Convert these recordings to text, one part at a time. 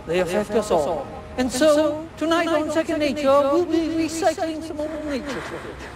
They affect us all. And so, tonight on Second Nature, we'll be recycling some old nature footage.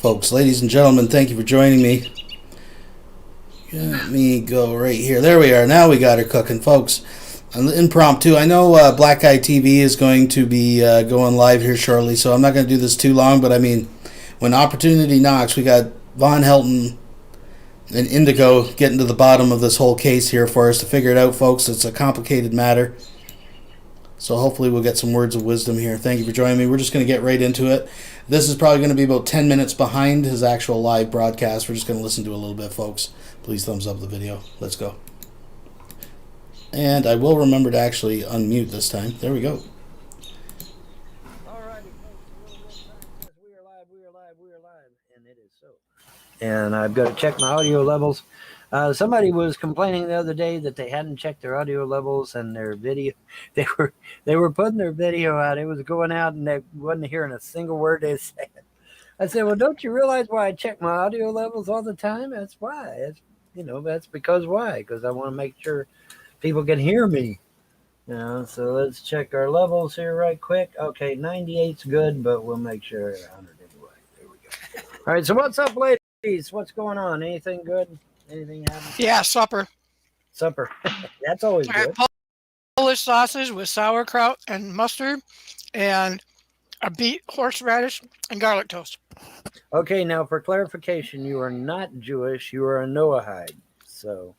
Folks, ladies and gentlemen, thank you for joining me. Let me go right here. There we are. Now we got her cooking, folks. An impromptu. I know Black Guy TV is going to be going live here shortly, so I'm not going to do this too long. But I mean, when opportunity knocks, we got Vonhelton and Indigo getting to the bottom of this whole case here for us to figure it out, folks. It's a complicated matter. So hopefully we'll get some words of wisdom here. Thank you for joining me. We're just going to get right into it. This is probably going to be about 10 minutes behind his actual live broadcast. We're just going to listen to it a little bit, folks. Please thumbs up the video. Let's go. And I will remember to actually unmute this time. There we go. All righty, folks. We are live, and it is so. And I've got to check my audio levels. Somebody was complaining the other day that they hadn't checked their audio levels and their video. They were putting their video out. It was going out, and they wasn't hearing a single word they said. I said, "Well, don't you realize why I check my audio levels all the time? That's why. That's because why? Because I want to make sure people can hear me. So let's check our levels here right quick. Okay, 98's good, but we'll make sure 100 anyway. There we go. All right, so what's up, ladies? What's going on? Anything good? Anything happening? Yeah, supper. That's always good. Polish sausage with sauerkraut and mustard, and a beet horseradish and garlic toast. Okay, now for clarification, you are not Jewish. You are a Noahide. So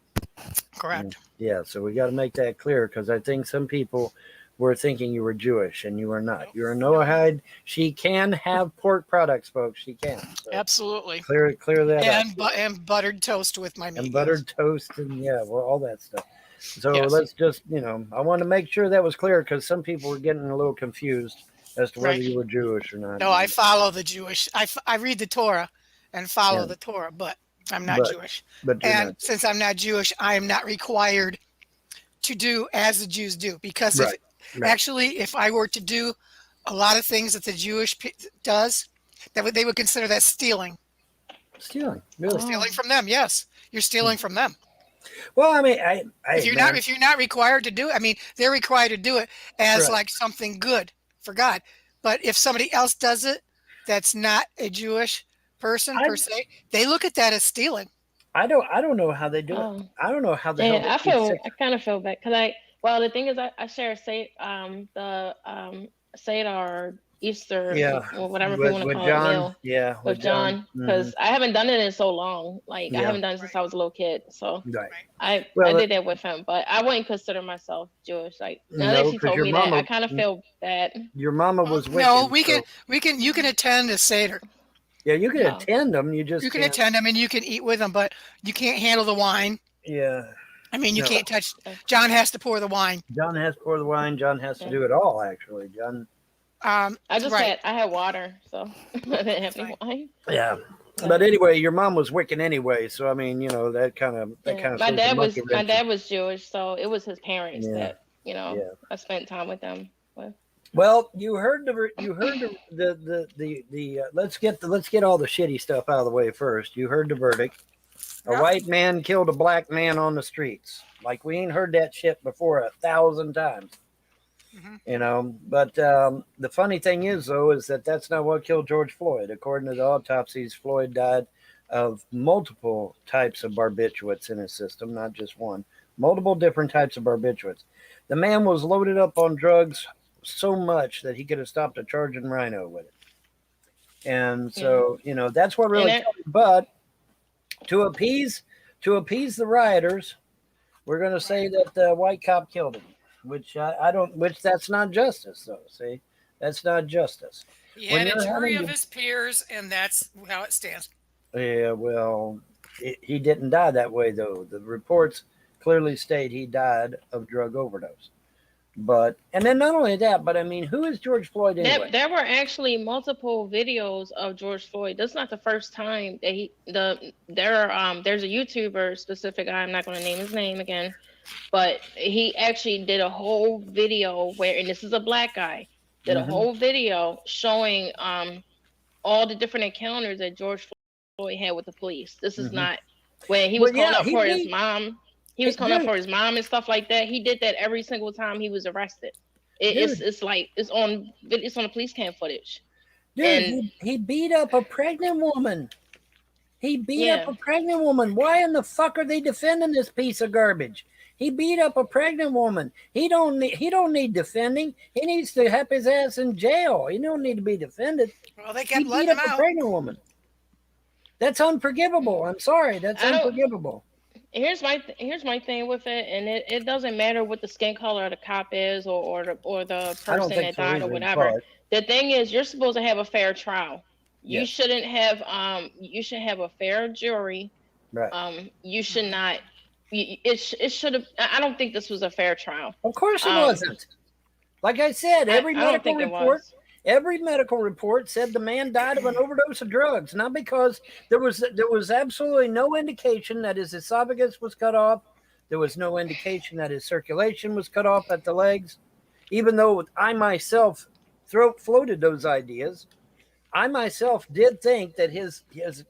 Correct. Yeah, so we got to make that clear, because I think some people were thinking you were Jewish, and you are not. You're a Noahide. She can have pork products, folks. She can. So Absolutely. Clear that up. And buttered toast with my meat. And buttered toast, and all that stuff. So Yes. let's just, I want to make sure that was clear, because some people were getting a little confused as to whether you were Jewish or not. No, I follow the Jewish. I read the Torah and follow the Torah, but I'm not Jewish. But since I'm not Jewish, I am not required to do as the Jews do, because actually, if I were to do a lot of things that the Jewish does, they would consider that stealing. Stealing, really? Stealing from them, yes. You're stealing from them. Well, I mean, if you're not required to do it, I mean, they're required to do it as like something good for God. But if somebody else does it, that's not a Jewish person per se, they look at that as stealing. I don't know how they do it. I don't know how the hell. I kind of feel bad, because the thing is, I share Seder or Easter, or whatever you want to call it, meal. With John, because I haven't done it in so long. I haven't done it since I was a little kid. So I did that with him, but I wouldn't consider myself Jewish. Now that you told me that, I kind of feel bad. Your mama was with No, you can attend a Seder. Yeah, you can attend them. You can attend them and you can eat with them, but you can't handle the wine. Yeah. I mean, you can't touch. John has to pour the wine. John has to pour the wine. John has to do it all, actually. John. I had water, so I didn't have any wine. Yeah. But anyway, your mom was Wiccan anyway, so I mean, that kind of. My dad was Jewish, so it was his parents that I spent time with them with. Well, you heard the let's get all the shitty stuff out of the way first. You heard the verdict. A white man killed a black man on the streets. Like, we ain't heard that shit before 1,000 times. But the funny thing is, though, is that that's not what killed George Floyd. According to the autopsies, Floyd died of multiple types of barbiturates in his system, not just one. Multiple different types of barbiturates. The man was loaded up on drugs so much that he could have stopped a charging rhino with it. And so, that's what really killed him. But to appease the rioters, we're going to say that the white cop killed him, which that's not justice, though. See, that's not justice. He had a jury of his peers, and that's how it stands. Yeah, well, he didn't die that way, though. The reports clearly state he died of drug overdose. And then not only that, but I mean, who is George Floyd anyway? There were actually multiple videos of George Floyd. That's not the first time that there's a YouTuber specific. I'm not going to name his name again, but he actually did a whole video and this is a black guy, did a whole video showing all the different encounters that George Floyd had with the police. This is not when he was calling up for his mom. He was calling up for his mom and stuff like that. He did that every single time he was arrested. It's on the police cam footage. Dude, he beat up a pregnant woman. Why in the fuck are they defending this piece of garbage? He beat up a pregnant woman. He don't need defending. He needs to have his ass in jail. He don't need to be defended. Well, they He kept beat letting up him a out. pregnant woman. That's unforgivable. I'm sorry. That's unforgivable. Here's my thing with it, and it doesn't matter what the skin color of the cop is or the person that died or whatever. The thing is, you're supposed to have a fair trial. You shouldn't have you should have a fair jury. Right. You should not. It should have. I don't think this was a fair trial. Of course it wasn't. Like I said, every medical report said the man died of an overdose of drugs, not because there was absolutely no indication that his esophagus was cut off. There was no indication that his circulation was cut off at the legs, even though I myself floated those ideas. I myself did think that his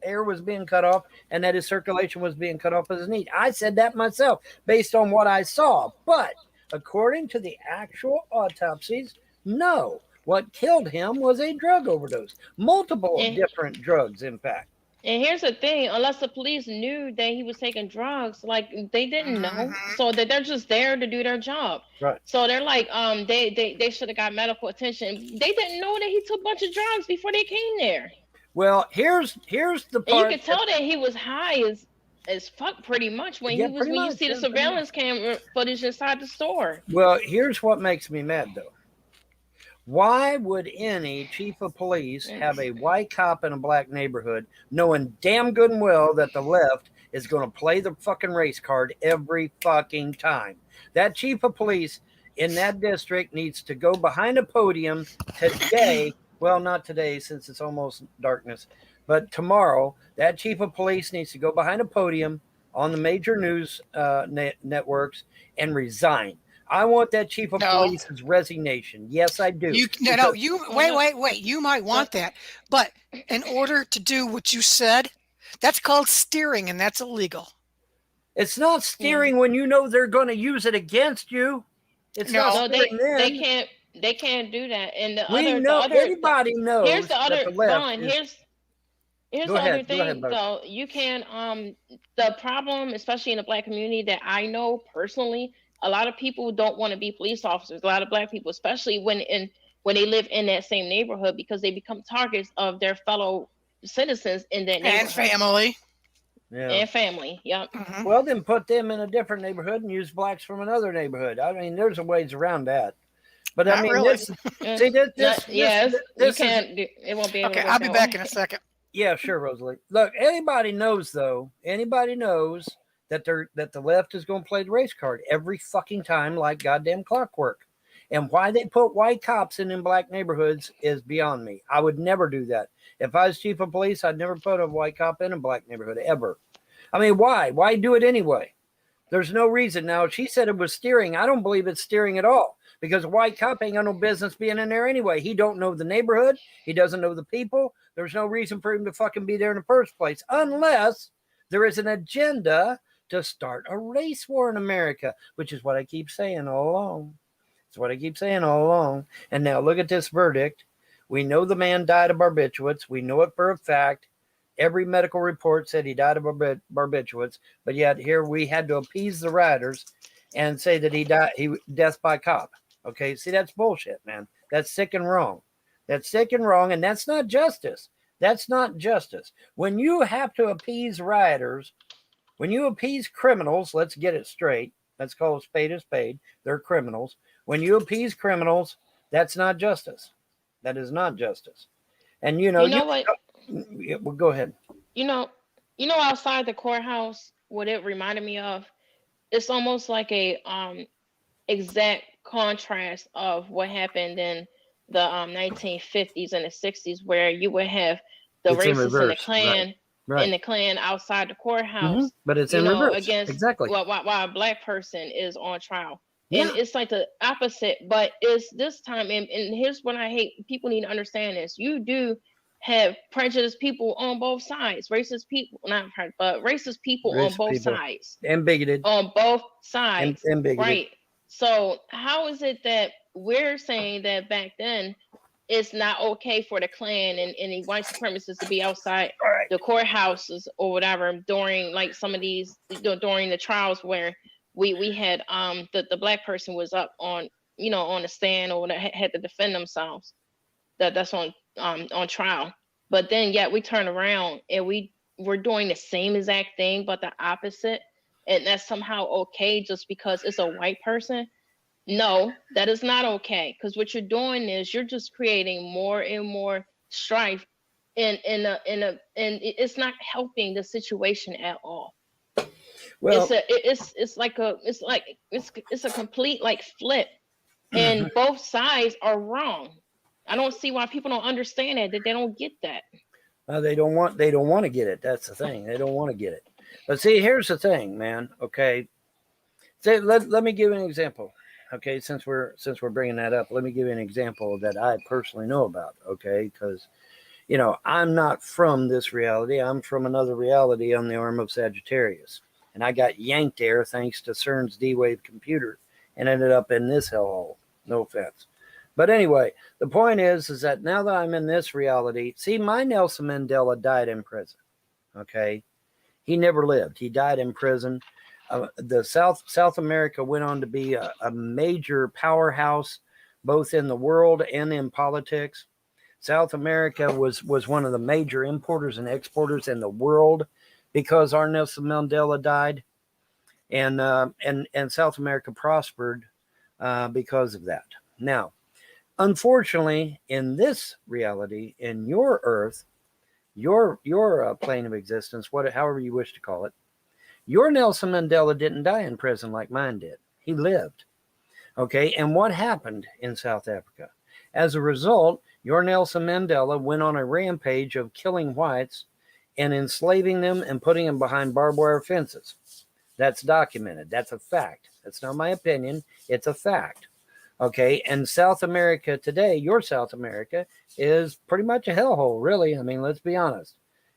air was being cut off and that his circulation was being cut off at his knee. I said that myself based on what I saw. But according to the actual autopsies, no. What killed him was a drug overdose. Multiple different drugs, in fact. And here's the thing, unless the police knew that he was taking drugs, like they didn't know. So that they're just there to do their job. Right. So they're like, they should have got medical attention. They didn't know that he took a bunch of drugs before they came there. Well, here's the part. And you could tell that he was high as fuck pretty much when you see the surveillance camera footage inside the store. Well, here's what makes me mad though. Why would any chief of police have a white cop in a black neighborhood knowing damn good and well that the left is going to play the fucking race card every fucking time? That chief of police in that district needs to go behind a podium today. Well, not today since it's almost darkness, but tomorrow, that chief of police needs to go behind a podium on the major news networks and resign. I want that chief of police's resignation. Yes, I do. Wait. You might want that, but in order to do what you said, that's called steering, and that's illegal. It's not steering when you know they're going to use it against you. It's not steering then. They can't do that. And everybody knows. Here's the other Here's the other thing, though. You can the problem, especially in the black community, that I know personally. A lot of people don't want to be police officers. A lot of black people, especially when they live in that same neighborhood, because they become targets of their fellow citizens in that neighborhood. And family. Yeah. And family, yep. Mm-hmm. Well, then put them in a different neighborhood and use blacks from another neighborhood. I mean, there's a ways around that. But Not I mean, really. It won't be able to I'll be back in a second. Yeah, sure, Rosalie. Look, anybody knows that the left is going to play the race card every fucking time like goddamn clockwork. And why they put white cops in black neighborhoods is beyond me. I would never do that. If I was chief of police, I'd never put a white cop in a black neighborhood ever. I mean, why? Why do it anyway? There's no reason. Now, she said it was steering. I don't believe it's steering at all because a white cop ain't got no business being in there anyway. He don't know the neighborhood. He doesn't know the people. There's no reason for him to fucking be there in the first place unless there is an agenda to start a race war in America, which is what I keep saying all along. It's what I keep saying all along. And now look at this verdict. We know the man died of barbiturates. We know it for a fact. Every medical report said he died of barbiturates, but yet here we had to appease the rioters and say that he died, death by cop. Okay, see, that's bullshit, man. That's sick and wrong. That's sick and wrong, and that's not justice. That's not justice. When you have to appease rioters, when you appease criminals, let's get it straight. Let's call a spade. They're criminals. When you appease criminals, that's not justice. That is not justice. And you know what? Well, go ahead. You know, outside the courthouse, what it reminded me of, it's almost like a exact contrast of what happened in the 1950s and the 60s, where you would have the racists and the Klan. Right. In the Klan outside the courthouse, but it's in reverse against exactly while a black person is on trial, and it's like the opposite. But it's this time, and here's what I hate. People need to understand this. You do have prejudiced people on both sides, racist people, racist people on both sides, and bigoted on both sides, and bigoted. Right. So how is it that we're saying that back then it's not okay for the Klan and the white supremacists to be outside the courthouses or whatever during like some of these during the trials where we had the black person was up on, you know, on the stand or had to defend themselves. That's on trial. But then yet we turn around and we're doing the same exact thing but the opposite, and that's somehow okay just because it's a white person. No, that is not okay, because what you're doing is you're just creating more and more strife and it's not helping the situation at all. Well, It's a complete like flip, and both sides are wrong. I don't see why people don't understand that they don't get that. they don't want to get it. That's the thing. They don't want to get it. But see, here's the thing, man. Okay, let me give you an example. Okay, since we're bringing that up, let me give you an example that I personally know about. Okay, because you know I'm not from this reality. I'm from another reality on the arm of Sagittarius, and I got yanked there thanks to CERN's D-Wave computer, and ended up in this hellhole. No offense. But anyway, the point is that now that I'm in this reality, see, my Nelson Mandela died in prison. Okay, he never lived. He died in prison. The South America went on to be a major powerhouse, both in the world and in politics. South America was one of the major importers and exporters in the world because our Nelson Mandela died, and South America prospered because of that. Now, unfortunately, in this reality, in your Earth, your plane of existence, however you wish to call it, your Nelson Mandela didn't die in prison like mine did. He lived. Okay, and what happened in South Africa? As a result, your Nelson Mandela went on a rampage of killing whites and enslaving them and putting them behind barbed wire fences. That's documented. That's a fact. That's not my opinion. It's a fact. Okay, and South America today, your South America, is pretty much a hellhole, really. I mean, let's be honest.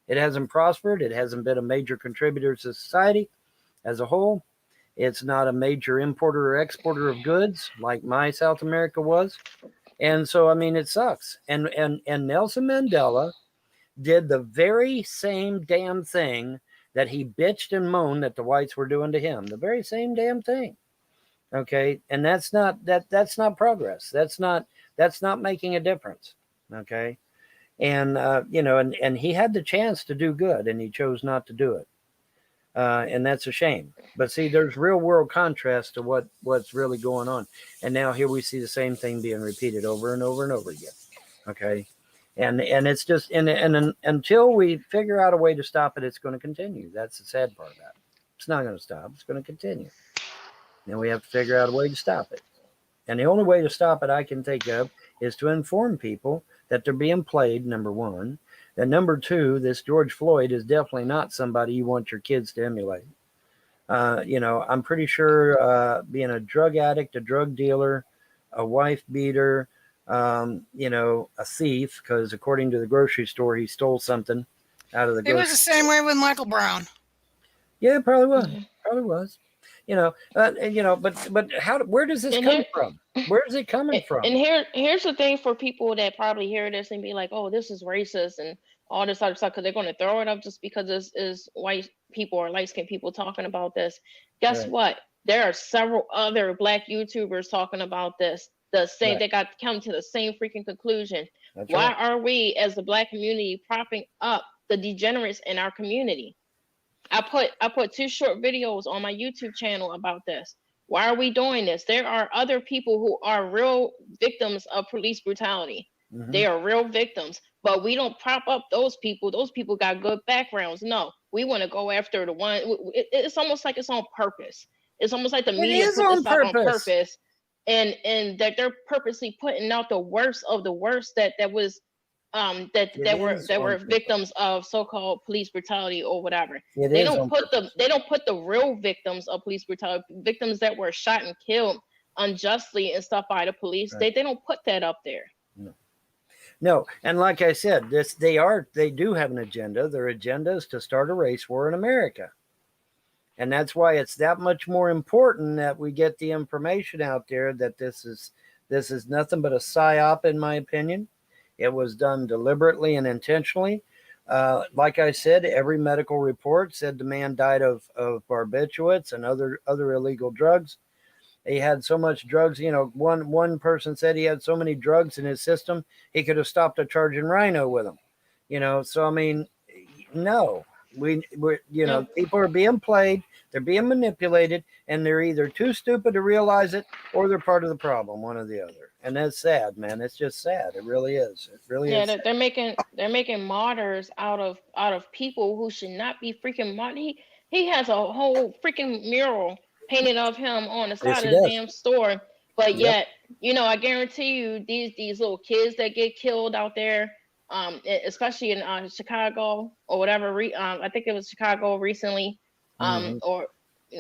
It hasn't prospered. It hasn't been a major contributor to society as a whole. It's not a major importer or exporter of goods like my South America was. And so, I mean, it sucks. And Nelson Mandela did the very same damn thing that he bitched and moaned that the whites were doing to him. The very same damn thing. Okay, and that's not progress. That's not making a difference. Okay, and you know, and he had the chance to do good, and he chose not to do it, and that's a shame. But see, there's real world contrast to what's really going on, and now here we see the same thing being repeated over and over and over again. Okay, and it's just and until we figure out a way to stop it, it's going to continue. That's the sad part about it. It's not going to stop. It's going to continue. Then we have to figure out a way to stop it. And the only way to stop it I can think of is to inform people that they're being played, number one. And number two, this George Floyd is definitely not somebody you want your kids to emulate. You know, I'm pretty sure being a drug addict, a drug dealer, a wife beater, you know, a thief, because according to the grocery store, he stole something out of the grocery store. It was the same way with Michael Brown. Yeah, it probably was. Probably was. You know, but where does this come from? Where is it coming from? And here's the thing for people that probably hear this and be like, oh, this is racist and all this other stuff, because they're going to throw it up just because this is white people or light-skinned people talking about this. Guess what? There are several other Black YouTubers talking about this. They got come to the same freaking conclusion. Why are we, as the Black community, propping up the degenerates in our community? I put 2 short videos on my YouTube channel about this. Why are we doing this? There are other people who are real victims of police brutality. Mm-hmm. They are real victims, but we don't prop up those people. Those people got good backgrounds. No, we want to go after the one. It's almost like it's on purpose. It's almost like the media put this out on purpose, and that they're purposely putting out the worst of the worst that was. That were victims of so-called police brutality or whatever. They don't put the real victims of police brutality, victims that were shot and killed unjustly and stuff by the police. Right. They don't put that up there. No, and like I said, they do have an agenda. Their agenda is to start a race war in America, and that's why it's that much more important that we get the information out there that this is nothing but a psyop, in my opinion. It was done deliberately and intentionally Like I said, every medical report said the man died of barbiturates and other illegal drugs. He had so much drugs. One person said he had so many drugs in his system he could have stopped a charging rhino with them. So I mean, no, we're Yep. people are being played. They're being manipulated, and they're either too stupid to realize it, or they're part of the problem, one or the other. And that's sad, man. It's just sad. It really is. It really Yeah, is. they're making martyrs out of people who should not be freaking martyred. He has a whole freaking mural painted of him on the Yes, side he of the does. damn store. But Yep. yet, I guarantee you, these little kids that get killed out there, especially in Chicago or whatever. I think it was Chicago recently, Mhm. or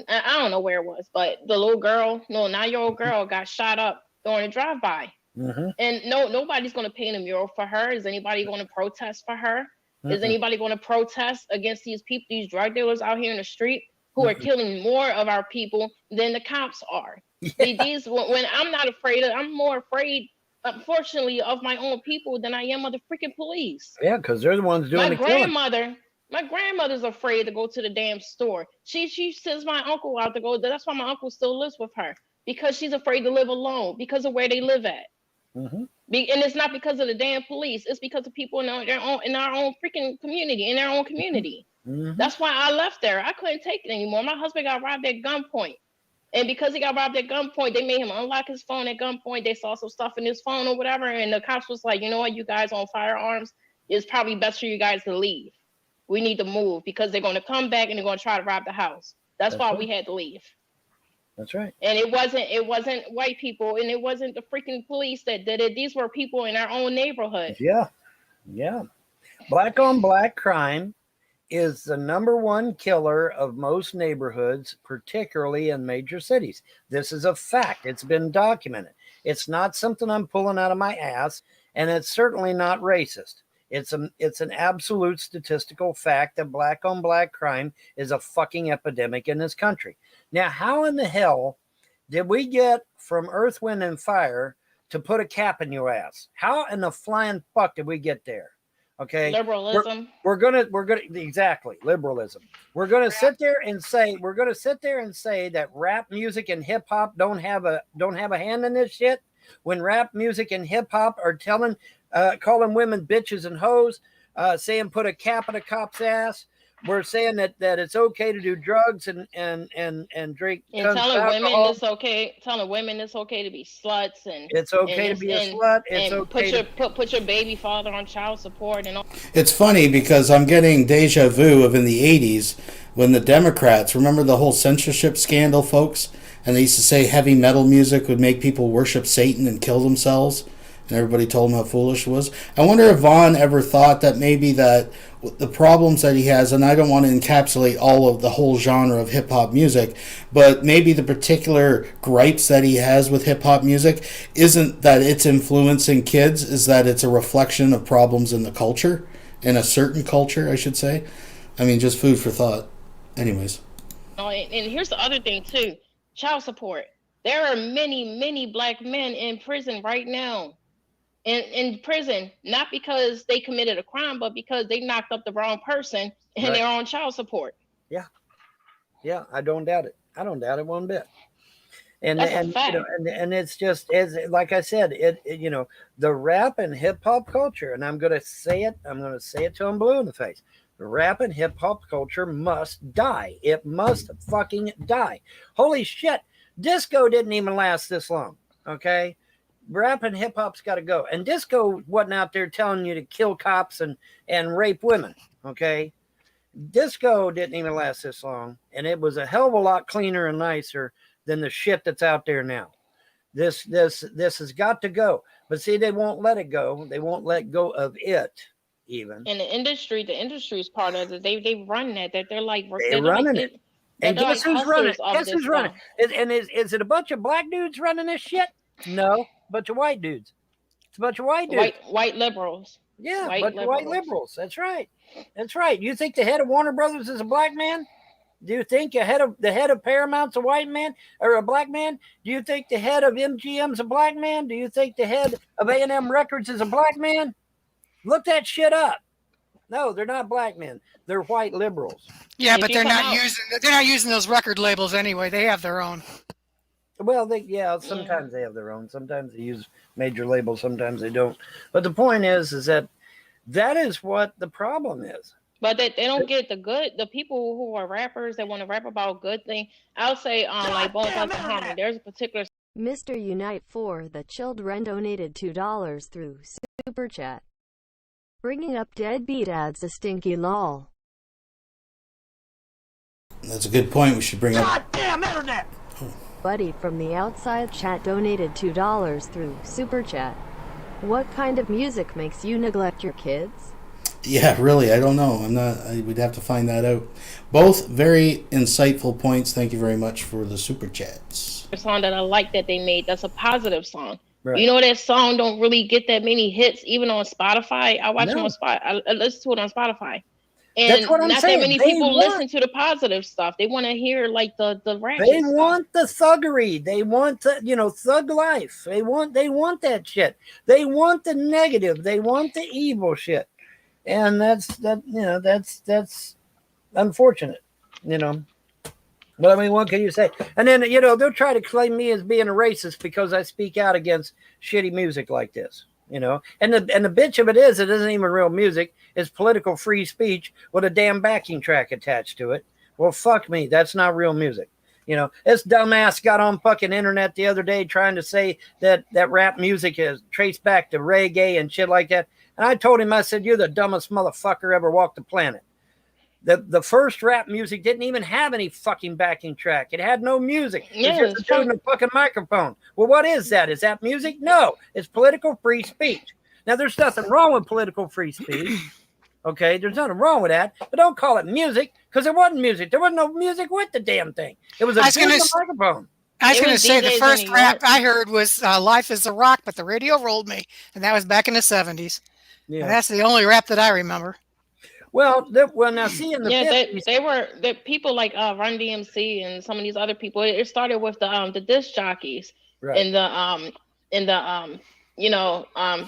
I don't know where it was, but the little girl, no 9-year-old girl, got shot up during a drive-by. Mhm. And nobody's going to paint a mural for her. Is anybody going to protest for her? Is Mm-mm. anybody going to protest against these people, these drug dealers out here in the street who are killing more of our people than the cops are? Yeah. When I'm not afraid I'm more afraid, unfortunately, of my own people than I am of the freaking police. Yeah, because they're the ones doing the killing. My grandmother's afraid to go to the damn store. She sends my uncle out to go. That's why my uncle still lives with her, because she's afraid to live alone because of where they live at. Mm-hmm. And it's not because of the damn police. It's because of people in our own freaking community, in their own community. Mm-hmm. That's why I left there. I couldn't take it anymore. My husband got robbed at gunpoint. And because he got robbed at gunpoint, they made him unlock his phone at gunpoint. They saw some stuff in his phone or whatever. And the cops was like, you know what, you guys on firearms, it's probably best for you guys to leave. We need to move because they're going to come back and they're going to try to rob the house. That's why we had to leave. That's right. And it wasn't white people, and it wasn't the freaking police that did it. These were people in our own neighborhood. Yeah. Yeah. Black on black crime is the number one killer of most neighborhoods, particularly in major cities. This is a fact. It's been documented. It's not something I'm pulling out of my ass, and it's certainly not racist. It's an absolute statistical fact that black on black crime is a fucking epidemic in this country. Now, how in the hell did we get from Earth, Wind, and Fire to put a cap in your ass? How in the flying fuck did we get there? Okay, liberalism. We're gonna exactly liberalism. We're gonna sit there and say that rap music and hip hop don't have a hand in this shit. When rap music and hip hop are calling women bitches and hoes, saying put a cap in a cop's ass. We're saying that it's okay to do drugs and drink. And telling women it's okay to be sluts, and it's okay to be a slut. It's okay put your baby father on child support and all. It's funny because I'm getting deja vu of in the 80s when the Democrats, remember the whole censorship scandal, folks? And they used to say heavy metal music would make people worship Satan and kill themselves. And everybody told him how foolish it was. I wonder if Vaughn ever thought that maybe that the problems that he has, and I don't want to encapsulate all of the whole genre of hip-hop music, but maybe the particular gripes that he has with hip-hop music isn't that it's influencing kids, is that it's a reflection of problems in the culture, in a certain culture, I should say. I mean, just food for thought. Anyways. Oh, and here's the other thing, too. Child support. There are many black men in prison right now. In prison, not because they committed a crime, but because they knocked up the wrong person and they're on child support. Yeah, I don't doubt it. I don't doubt it one bit. And That's a fact. And it's just, as like I said, it the rap and hip hop culture, and I'm gonna say it till I'm blue in the face. The rap and hip hop culture must die. It must fucking die. Holy shit, disco didn't even last this long. Okay. Rap and hip hop's got to go, and disco wasn't out there telling you to kill cops and rape women. Okay, disco didn't even last this long, and it was a hell of a lot cleaner and nicer than the shit that's out there now. This has got to go, but see, they won't let it go. They won't let go of it even. And the industry's part of it. They run that. They're like they're running it. And guess who's running it? Guess who's running it? And is it a bunch of black dudes running this shit? No. Bunch of white dudes. It's a bunch of white dudes. White liberals. Yeah, white liberals. That's right. That's right. You think the head of Warner Brothers is a black man? Do you think the head of Paramount's a white man or a black man? Do you think the head of MGM's a black man? Do you think the head of A&M Records is a black man? Look that shit up. No, they're not black men. They're white liberals. Yeah, If but you come out, they're not using those record labels anyway. They have their own. Well, sometimes they have their own. Sometimes they use major labels. Sometimes they don't. But the point is that is what the problem is. but they don't get the people who are rappers that want to rap about good thing. I'll say like Bones Like the Harmony. There's a particular Mr. Unite for the Children donated $2 through Super Chat. Bringing up deadbeat adds a stinky lol. That's a good point. We should bring up. Goddamn internet! Buddy from the outside chat donated $2 through Super Chat. What kind of music makes you neglect your kids? Yeah, really, I don't know. We'd have to find that out. Both very insightful points. Thank you very much for the super chats. song that I like that they made. That's a positive song. Right. You know, that song don't really get that many hits, even on Spotify. I watch them on Spotify. I listen to it on Spotify. And That's what I'm not saying. that many people listen to the positive stuff. They want to hear like the ratchet They stuff. want the thuggery. They want the, thug life. They want that shit. They want the negative. They want the evil shit. And that's unfortunate, But I mean, what can you say? And then, they'll try to claim me as being a racist because I speak out against shitty music like this, And the bitch of it isn't even real music. It's political free speech with a damn backing track attached to it. Well, fuck me. That's not real music. This dumbass got on fucking internet the other day trying to say that rap music is traced back to reggae and shit like that. And I told him, I said, you're the dumbest motherfucker ever walked the planet. The first rap music didn't even have any fucking backing track. It had no music. Yeah, it's just a dude in a fucking microphone. Well, what is that? Is that music? No, it's political free speech. Now, there's nothing wrong with political free speech. Okay, there's nothing wrong with that. But don't call it music because there wasn't music. There wasn't no music with the damn thing. It was a dude in a microphone. I was It going to was say the DJs first in New rap York. I heard was Life is a Rock, but the radio rolled me. And that was back in the 70s. Yeah. And that's the only rap that I remember. Well, now see in the 50s, they were the people like Run DMC and some of these other people. It started with the disc jockeys right. and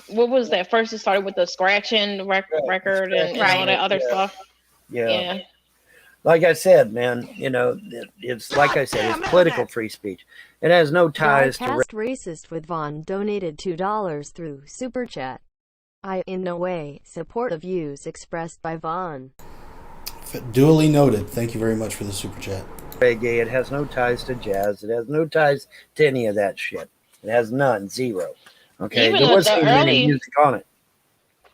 what was that? First it started with the scratching record and all that other stuff. Yeah. Like I said, man, it's like I said, it's political free speech. It has no ties to Racist with Vaughn donated $2 through Super Chat. I in no way support the views expressed by Vaughn. Duly noted. Thank you very much for the super chat. reggae. It has no ties to jazz. It has no ties to any of that shit. It has none, zero. Okay, Even there wasn't even any early music on it.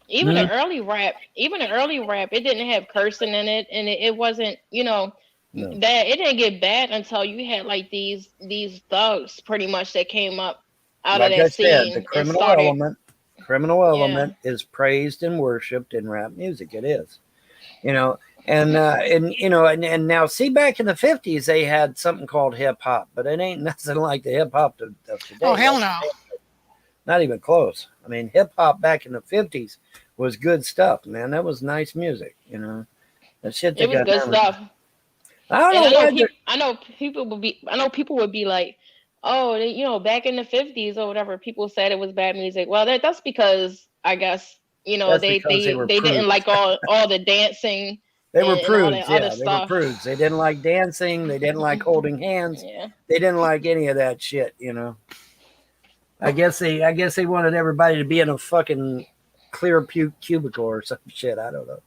even the early rap, it didn't have cursing in it, and it wasn't, that it didn't get bad until you had like these thugs pretty much that came up out Like of that I said, scene the and started. criminal element is praised and worshipped in rap music. It is, and now see, back in the 50s they had something called hip hop, but it ain't nothing like the hip hop of today. Oh, hell no. Not even close. I mean, hip hop back in the 50s was good stuff, man. That was nice music, That shit. It was good stuff. I know people would be like, oh, back in the 50s or whatever, people said it was bad music. Well, that's because I guess they didn't like all the dancing. They were prudes, and all that other they stuff. were prudes. They didn't like dancing. They didn't like holding hands. Yeah. They didn't like any of that shit, I guess they wanted everybody to be in a fucking clear cubicle or some shit. I don't know.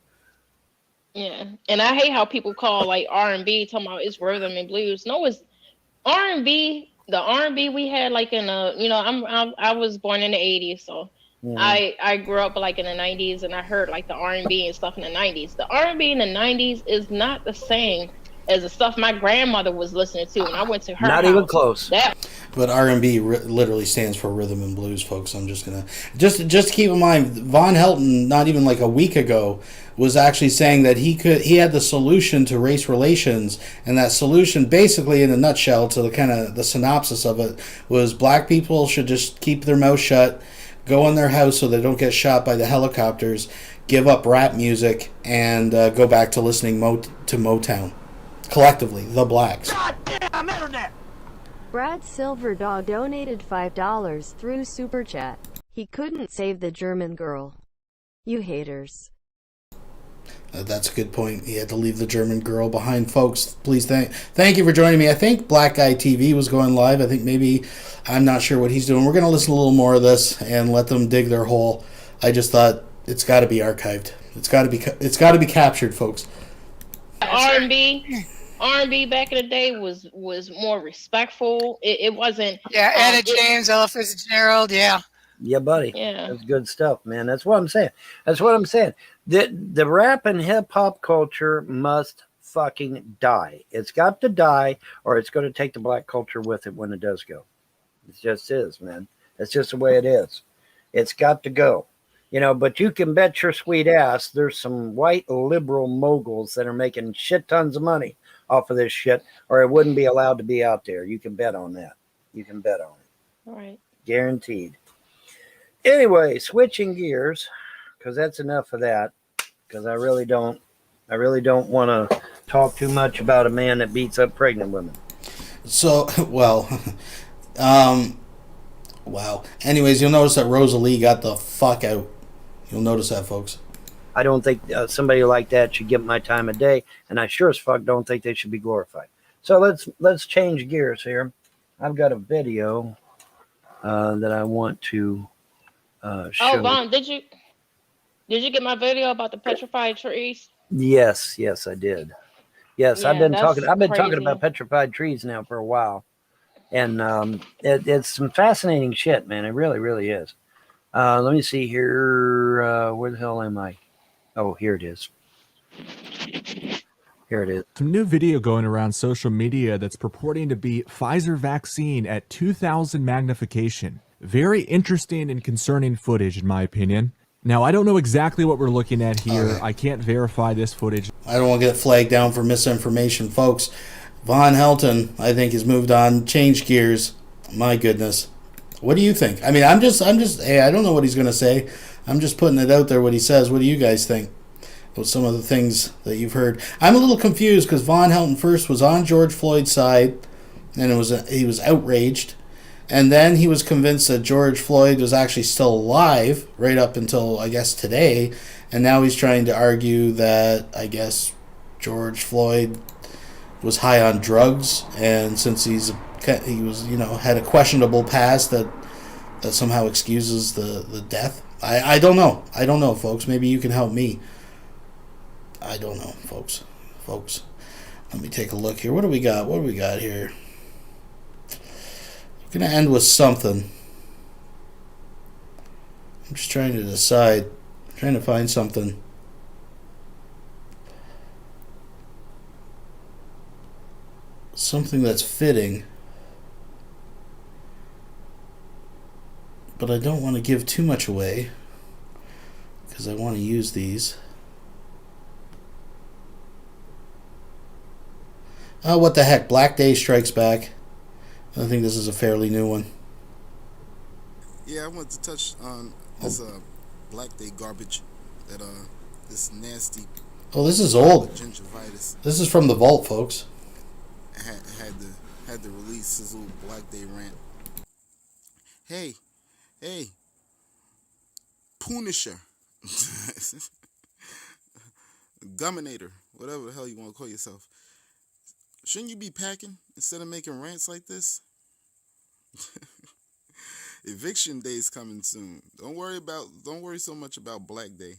Yeah, and I hate how people call like R&B talking about it's rhythm and blues. No, it's R&B. The R&B we had like in I was born in the 80s, so I grew up like in the 90s, and I heard like the R&B and stuff in the 90s. The R&B in the 90s is not the same as the stuff my grandmother was listening to when I went to her Not house. even close. But R&B literally stands for rhythm and blues, folks. I'm just gonna just keep in mind, Vonhelton, not even like a week ago, was actually saying that he had the solution to race relations, and that solution, basically in a nutshell, to the synopsis of it, was black people should just keep their mouth shut, go in their house so they don't get shot by the helicopters, give up rap music, and go back to listening to Motown. Collectively, the blacks. Goddamn internet! Brad Silverdog donated $5 through Super Chat. He couldn't save the German girl. You haters. That's a good point. He had to leave the German girl behind, folks. Please thank you for joining me. I think Black Guy TV was going live. I think maybe, I'm not sure what he's doing. We're going to listen a little more of this and let them dig their hole. I just thought it's got to be archived. It's got to be captured, folks. R&B back in the day was more respectful. It wasn't. Yeah, Etta James, Ella Fitzgerald. Yeah. Yeah, buddy. Yeah. That's good stuff, man. That's what I'm saying. The rap and hip hop culture must fucking die. It's got to die, or it's going to take the black culture with it when it does go. It just is, man. That's just the way it is. It's got to go. But you can bet your sweet ass there's some white liberal moguls that are making shit tons of money off of this shit, or it wouldn't be allowed to be out there. You can bet on that. You can bet on it. All right. Guaranteed. Anyway, switching gears, because that's enough of that. Because I really don't want to talk too much about a man that beats up pregnant women. So, well, wow. Anyways, you'll notice that Rosalie got the fuck out. You'll notice that, folks. I don't think somebody like that should get my time of day, and I sure as fuck don't think they should be glorified. So let's change gears here. I've got a video that I want to show. Oh, Vaughn, did you get my video about the petrified trees? Yes, I did. Yes, Yeah, I've been that's talking crazy. about petrified trees now for a while, and it's some fascinating shit, man. It really, really is. Let me see here. Where the hell am I? Oh, here it is. Here it is. Some new video going around social media that's purporting to be Pfizer vaccine at 2,000 magnification. Very interesting and concerning footage, in my opinion. Now, I don't know exactly what we're looking at here. I can't verify this footage. I don't want to get flagged down for misinformation, folks. Vonhelton, I think, has moved on, changed gears. My goodness. What do you think? I mean, I'm just, hey, I don't know what he's going to say. I'm just putting it out there what he says. What do you guys think? With some of the things that you've heard. I'm a little confused because Vonhelton first was on George Floyd's side, and he was outraged. And then he was convinced that George Floyd was actually still alive right up until, I guess, today. And now he's trying to argue that, I guess, George Floyd was high on drugs. And since he was, had a questionable past that somehow excuses the death. I don't know. I don't know, folks. Maybe you can help me. I don't know, folks. Let me take a look here. What do we got? What do we got here? I'm going to end with something. I'm just trying to decide. I'm trying to find something. Something that's fitting. But I don't want to give too much away, because I want to use these. Oh, what the heck. Black Day Strikes Back. I think this is a fairly new one. Yeah, I want to touch on this Black Day garbage that this nasty. Oh, this is old. Gingivitis This is from the vault, folks. had to release his little Black Day rant. Hey, Punisher, Guminator, whatever the hell you want to call yourself. Shouldn't you be packing instead of making rants like this? Eviction day's coming soon. Don't worry so much about Black Day.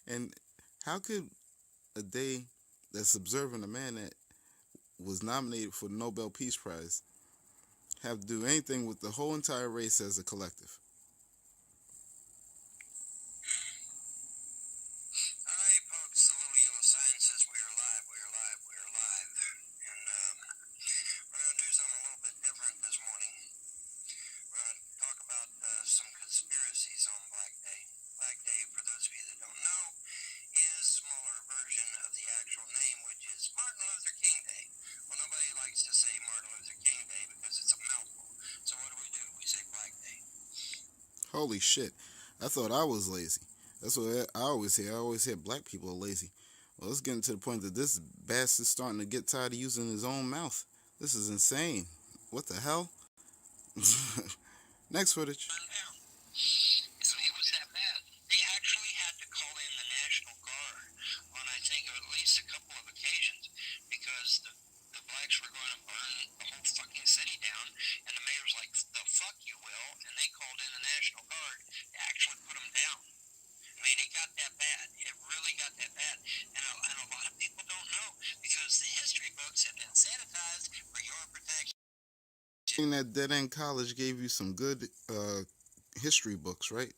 And how could a day that's observing a man that was nominated for the Nobel Peace Prize have to do anything with the whole entire race as a collective? All right, folks, the little yellow sign says we are live. And we're going to do something a little bit different this morning. We're going to talk about some conspiracies on Black Day. Black Day, for those of you that don't know, is a smaller version of the actual name, which is Martin Luther King Day. Well, nobody likes to say Martin Luther King Day because it's a mouthful. So what do? We say Black Day. Holy shit. I thought I was lazy. That's what I always hear. I always hear black people are lazy. Well, it's getting to the point that this bastard's starting to get tired of using his own mouth. This is insane. What the hell? Next footage. It was that bad. They actually had to call in the National Guard on a In that dead end college gave you some good history books, right?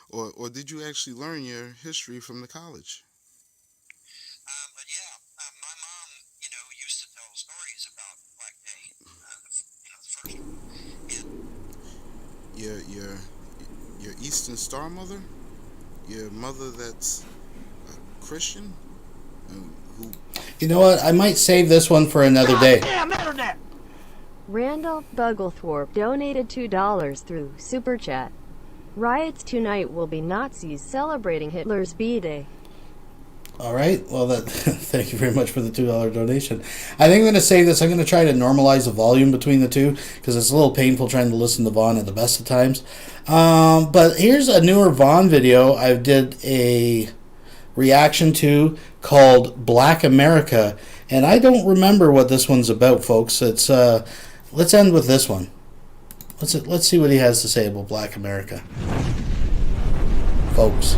or did you actually learn your history from the college? But yeah, my mom, used to tell stories about Black Day. The first one. Your Eastern Star mother, your mother that's a Christian, who. You know what? I might save this one for another day. Damn internet! Randolph Bugglethorpe donated $2 through Super Chat. Riots tonight will be Nazis celebrating Hitler's B-Day. All right. Well, thank you very much for the $2 donation. I think I'm going to save this. I'm going to try to normalize the volume between the two because it's a little painful trying to listen to Vaughn at the best of times. But here's a newer Vaughn video I did a reaction to called Black America, and I don't remember what this one's about, folks. It's let's end with this one. Let's see what he has to say about Black America, folks.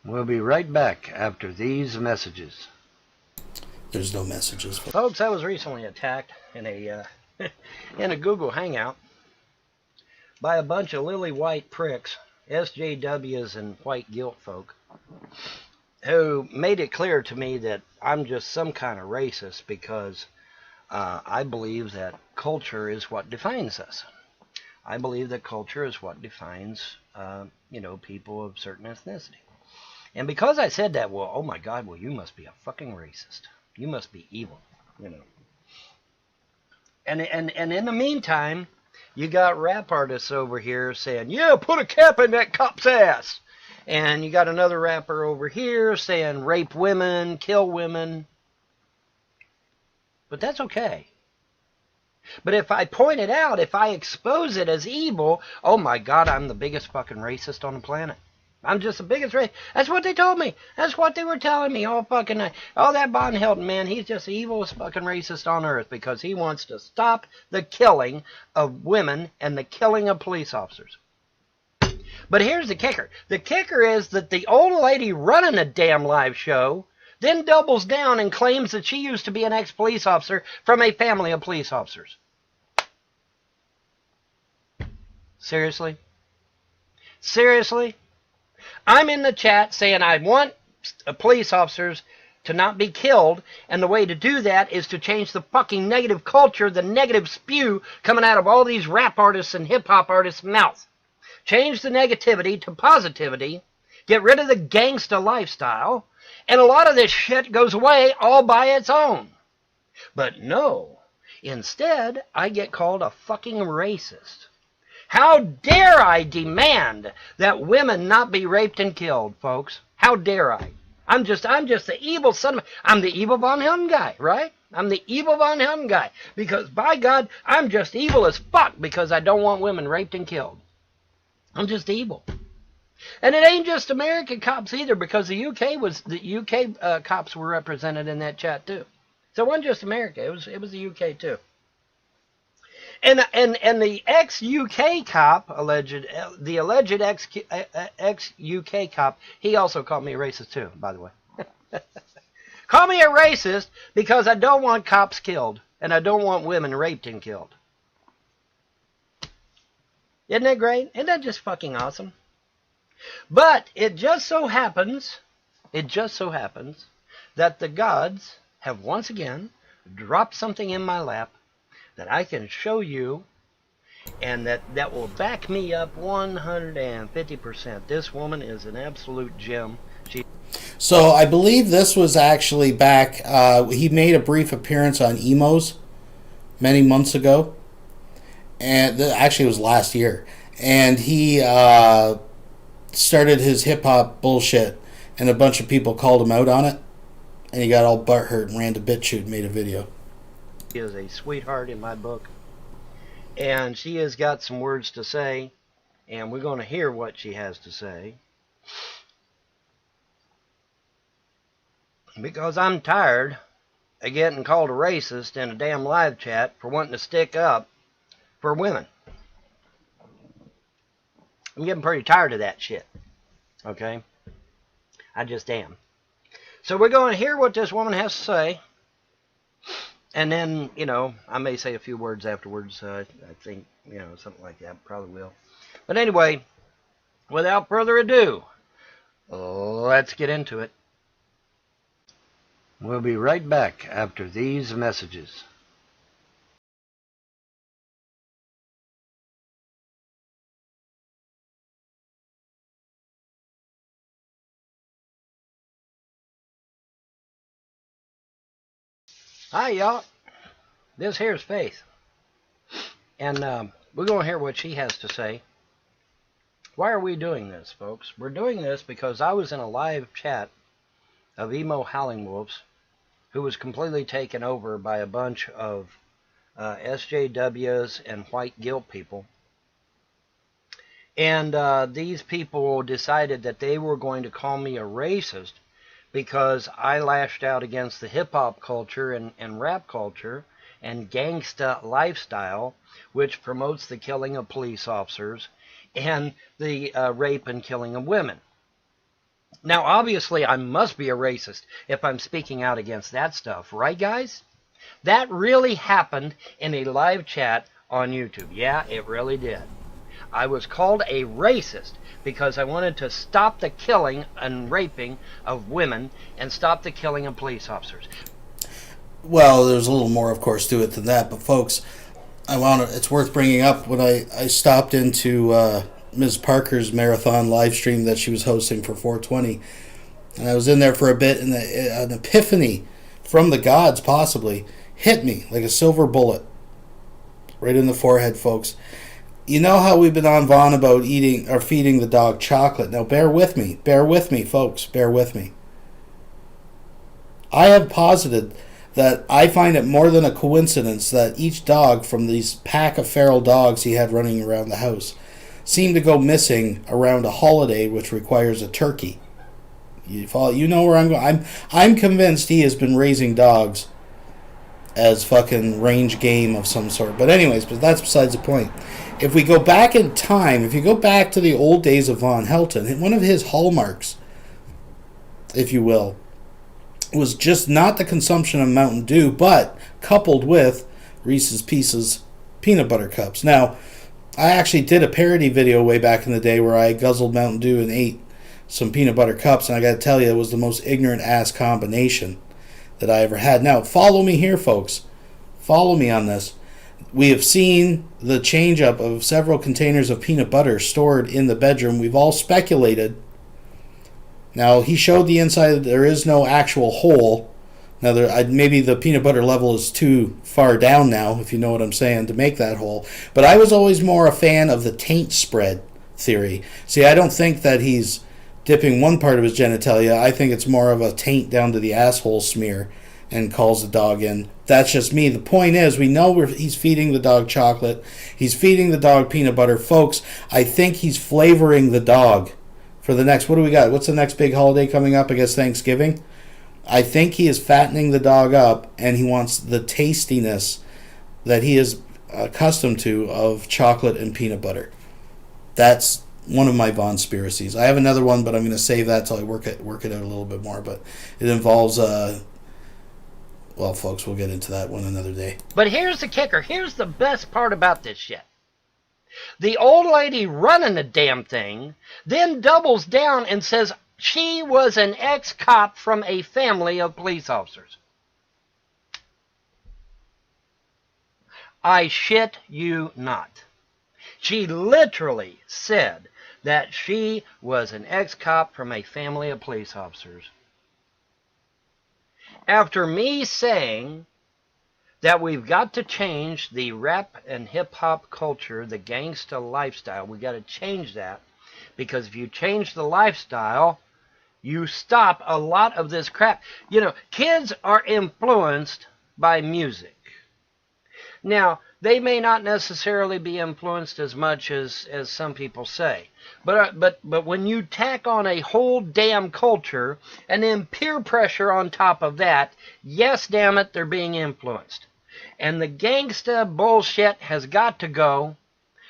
We'll be right back after these messages. There's no messages. Folks, I was recently attacked in a in a Google Hangout by a bunch of lily white pricks, SJWs and white guilt folk, who made it clear to me that I'm just some kind of racist because I believe that culture is what defines us. I believe that culture is what defines, people of certain ethnicity. And because I said that, well, oh my God, well, you must be a fucking racist. You must be evil, And in the meantime, you got rap artists over here saying, yeah, put a cap in that cop's ass. And you got another rapper over here saying rape women, kill women. But that's okay. But if I point it out, if I expose it as evil, oh my God, I'm the biggest fucking racist on the planet. I'm just the biggest racist. That's what they told me. That's what they were telling me all fucking night. Oh, that Vonhelton, man, he's just the evilest fucking racist on earth because he wants to stop the killing of women and the killing of police officers. But here's the kicker. The kicker is that the old lady running a damn live show then doubles down and claims that she used to be an ex-police officer from a family of police officers. Seriously? Seriously? I'm in the chat saying I want police officers to not be killed, and the way to do that is to change the fucking negative culture, the negative spew coming out of all these rap artists and hip-hop artists' mouth. Change the negativity to positivity, get rid of the gangsta lifestyle, and a lot of this shit goes away all by its own. But no, instead, I get called a fucking racist. How dare I demand that women not be raped and killed, folks? How dare I? I'm just the evil son of... I'm the evil Vonhelton guy, right? I'm the evil Vonhelton guy. Because, by God, I'm just evil as fuck because I don't want women raped and killed. I'm just evil. And it ain't just American cops either, because the UK cops were represented in that chat too. So it wasn't just America, it was the UK too. And the ex-UK cop, the alleged ex-UK cop, he also called me a racist too, by the way. Call me a racist because I don't want cops killed, and I don't want women raped and killed. Isn't that great? Isn't that just fucking awesome? But it just so happens that the gods have once again dropped something in my lap that I can show you, and that will back me up 150%. This woman is an absolute gem. So I believe this was actually back, he made a brief appearance on Emos many months ago, and actually it was last year, and he started his hip-hop bullshit, and a bunch of people called him out on it, and he got all butthurt and ran to BitChute and made a video. She is a sweetheart in my book, and she has got some words to say, and we're going to hear what she has to say, because I'm tired getting called a racist in a damn live chat for wanting to stick up for women. I'm getting pretty tired of that shit. Okay? I just am. So we're going to hear what this woman has to say. And then, I may say a few words afterwards. I think, something like that. Probably will. But anyway, without further ado, let's get into it. We'll be right back after these messages. Hi, y'all. This here's Faith. And we're going to hear what she has to say. Why are we doing this, folks? We're doing this because I was in a live chat of emo howling wolves who was completely taken over by a bunch of SJWs and white guilt people. And these people decided that they were going to call me a racist because I lashed out against the hip-hop culture and rap culture and gangsta lifestyle, which promotes the killing of police officers and the rape and killing of women. Now, obviously, I must be a racist if I'm speaking out against that stuff, right, guys? That really happened in a live chat on YouTube. Yeah, it really did. I was called a racist because I wanted to stop the killing and raping of women and stop the killing of police officers. Well, there's a little more, of course, to it than that. But, folks, it's worth bringing up when I stopped into Ms. Parker's marathon live stream that she was hosting for 420. And I was in there for a bit, and an epiphany from the gods, possibly, hit me like a silver bullet. Right in the forehead, folks. You know how we've been on Vaughn about eating or feeding the dog chocolate. Now, bear with me, folks. Bear with me. I have posited that I find it more than a coincidence that each dog from these pack of feral dogs he had running around the house seemed to go missing around a holiday which requires a turkey. You know where I'm going. I'm convinced he has been raising dogs as fucking range game of some sort. But anyways, that's besides the point. If we go back in time, if you go back to the old days of Vonhelton, one of his hallmarks, if you will, was just not the consumption of Mountain Dew, but coupled with Reese's Pieces peanut butter cups. Now, I actually did a parody video way back in the day where I guzzled Mountain Dew and ate some peanut butter cups, and I got to tell you, it was the most ignorant ass combination that I ever had. Now, follow me here, folks. Follow me on this. We have seen the change up of several containers of peanut butter stored in the bedroom. We've all speculated. Now, he showed the inside. There is no actual hole. Now, maybe the peanut butter level is too far down now, if you know what I'm saying, to make that hole. But I was always more a fan of the taint spread theory. See, I don't think that he's dipping one part of his genitalia. I think it's more of a taint down to the asshole smear and calls the dog in. That's just me. The point is, we know he's feeding the dog chocolate. He's feeding the dog peanut butter. Folks, I think he's flavoring the dog for the next, what do we got? What's the next big holiday coming up? I guess Thanksgiving. I think he is fattening the dog up, and he wants the tastiness that he is accustomed to of chocolate and peanut butter. That's one of my Vonspiracies. I have another one, but I'm going to save that till I work it out a little bit more. But it involves, well, folks, we'll get into that one another day. But here's the kicker. Here's the best part about this shit. The old lady running the damn thing then doubles down and says she was an ex-cop from a family of police officers. I shit you not. She literally said that she was an ex-cop from a family of police officers. After me saying that we've got to change the rap and hip-hop culture, the gangsta lifestyle, we've got to change that, because if you change the lifestyle, you stop a lot of this crap. You know, kids are influenced by music. Now, They may not necessarily be influenced as much as some people say. But when you tack on a whole damn culture and then peer pressure on top of that, yes, damn it, they're being influenced. And the gangsta bullshit has got to go.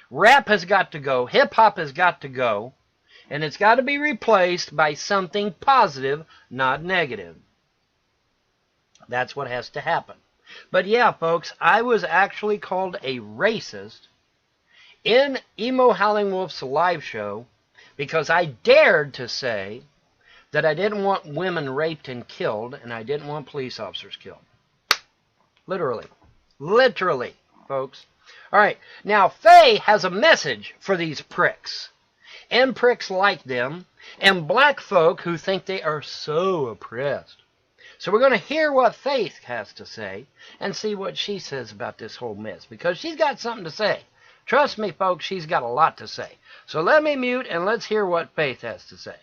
Rap has got to go. Hip-hop has got to go. And it's got to be replaced by something positive, not negative. That's what has to happen. But yeah, folks, I was actually called a racist in Emo Howling Wolf's live show because I dared to say that I didn't want women raped and killed, and I didn't want police officers killed. Literally. Literally, folks. All right. Now, Faye has a message for these pricks, and pricks like them, and black folk who think they are so oppressed. So we're going to hear what Faith has to say and see what she says about this whole mess, because she's got something to say. Trust me, folks, she's got a lot to say. So let me mute and let's hear what Faith has to say.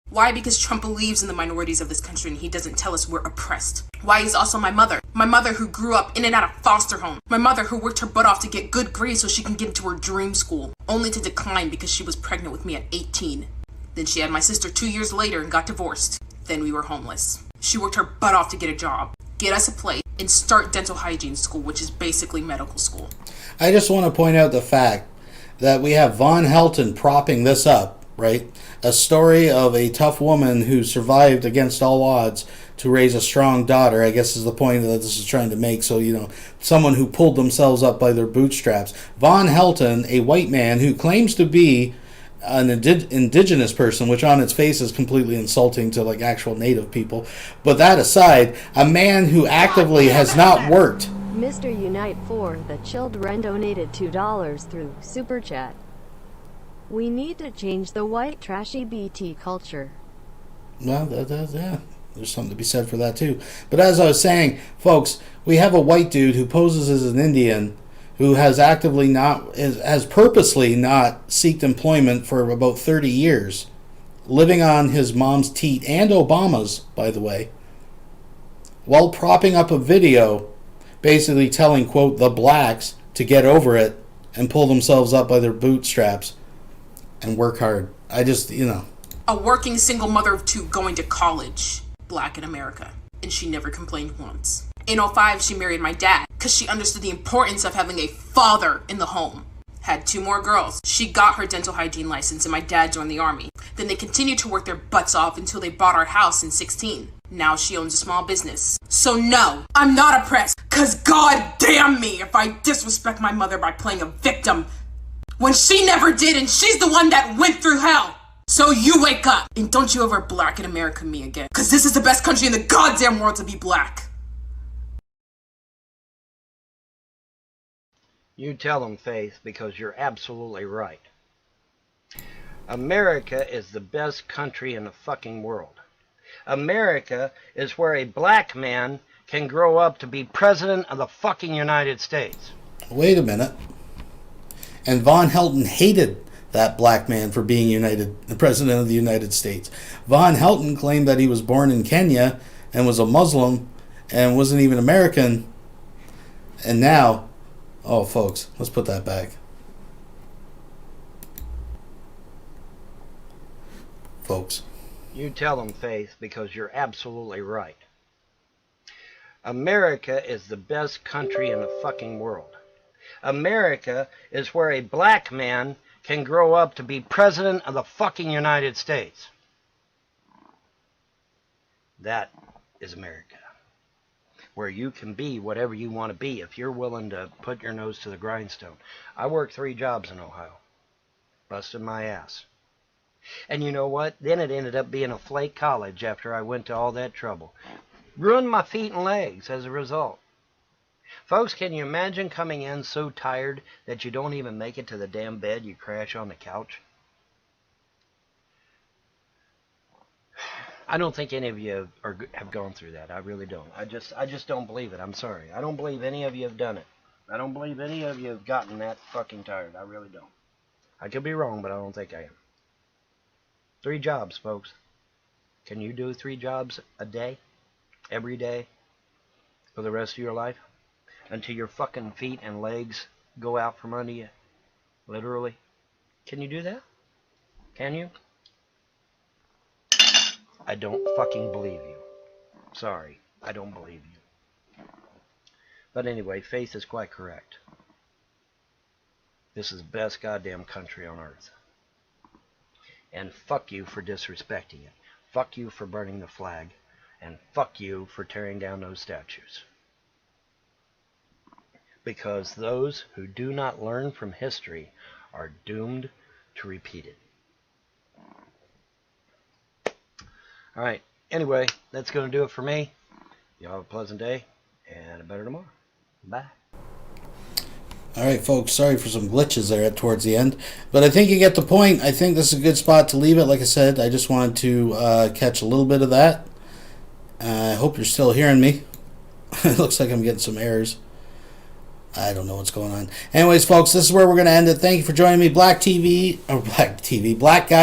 Why? Because Trump believes in the minorities of this country and he doesn't tell us we're oppressed. Why? He's also my mother. My mother who grew up in and out of foster home. My mother who worked her butt off to get good grades so she can get into her dream school, only to decline because she was pregnant with me at 18. Then she had my sister 2 years later and got divorced. Then we were homeless. She worked her butt off to get a job, get us a place, and start dental hygiene school, which is basically medical school. I just want to point out the fact that we have Vonhelton propping this up, right? A story of a tough woman who survived against all odds to raise a strong daughter, I guess is the point that this is trying to make. So, someone who pulled themselves up by their bootstraps. Vonhelton, a white man who claims to be an indigenous person, which on its face is completely insulting to actual native people. But that aside, a man who actively has not worked. Mr. Unite for the Children donated $2 through Super Chat. We need to change the white trashy BT culture. Well, yeah, there's something to be said for that too. But as I was saying, folks, we have a white dude who poses as an Indian who has has purposely not sought employment for about 30 years, living on his mom's teat and Obama's, by the way, while propping up a video basically telling, quote, the blacks to get over it and pull themselves up by their bootstraps and work hard. I just, A working single mother of two going to college, black in America, and she never complained once. In 2005, she married my dad because she understood the importance of having a father in the home. Had 2 more girls. She got her dental hygiene license and my dad joined the army. Then they continued to work their butts off until they bought our house in 2016. Now she owns a small business. So no, I'm not oppressed, because God damn me if I disrespect my mother by playing a victim when she never did, and she's the one that went through hell. So you wake up and don't you ever black in America me again, because this is the best country in the goddamn world to be black. You tell them, Faith, because you're absolutely right. America is the best country in the fucking world. America is where a black man can grow up to be president of the fucking United States. Wait a minute. And Vonhelton hated that black man for being the president of the United States. Vonhelton claimed that he was born in Kenya and was a Muslim and wasn't even American. And now, oh, folks, let's put that back. Folks. You tell them, Faith, because you're absolutely right. America is the best country in the fucking world. America is where a black man can grow up to be president of the fucking United States. That is America. Where you can be whatever you want to be if you're willing to put your nose to the grindstone. I worked 3 jobs in Ohio. Busted my ass. And you know what? Then it ended up being a flake college after I went to all that trouble. Ruined my feet and legs as a result. Folks, can you imagine coming in so tired that you don't even make it to the damn bed, you crash on the couch? I don't think any of you have gone through that. I really don't. I just don't believe it. I'm sorry. I don't believe any of you have done it. I don't believe any of you have gotten that fucking tired. I really don't. I could be wrong, but I don't think I am. 3 jobs, folks. Can you do 3 jobs a day? Every day? For the rest of your life? until your fucking feet and legs go out from under you. Literally. Can you do that? Can you? I don't fucking believe you. Sorry, I don't believe you. But anyway, Faith is quite correct. This is the best goddamn country on earth. And fuck you for disrespecting it. Fuck you for burning the flag. And fuck you for tearing down those statues. Because those who do not learn from history are doomed to repeat it. Alright, anyway, that's going to do it for me. Y'all have a pleasant day, and a better tomorrow. Bye. Alright, folks, sorry for some glitches there towards the end. But I think you get the point. I think this is a good spot to leave it. Like I said, I just wanted to catch a little bit of that. I hope you're still hearing me. It looks like I'm getting some errors. I don't know what's going on. Anyways, folks, this is where we're going to end it. Thank you for joining me. Black Guy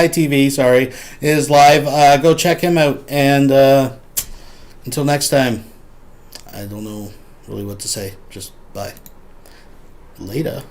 TV, sorry, is live. Go check him out. And until next time, I don't know really what to say. Just bye. Later.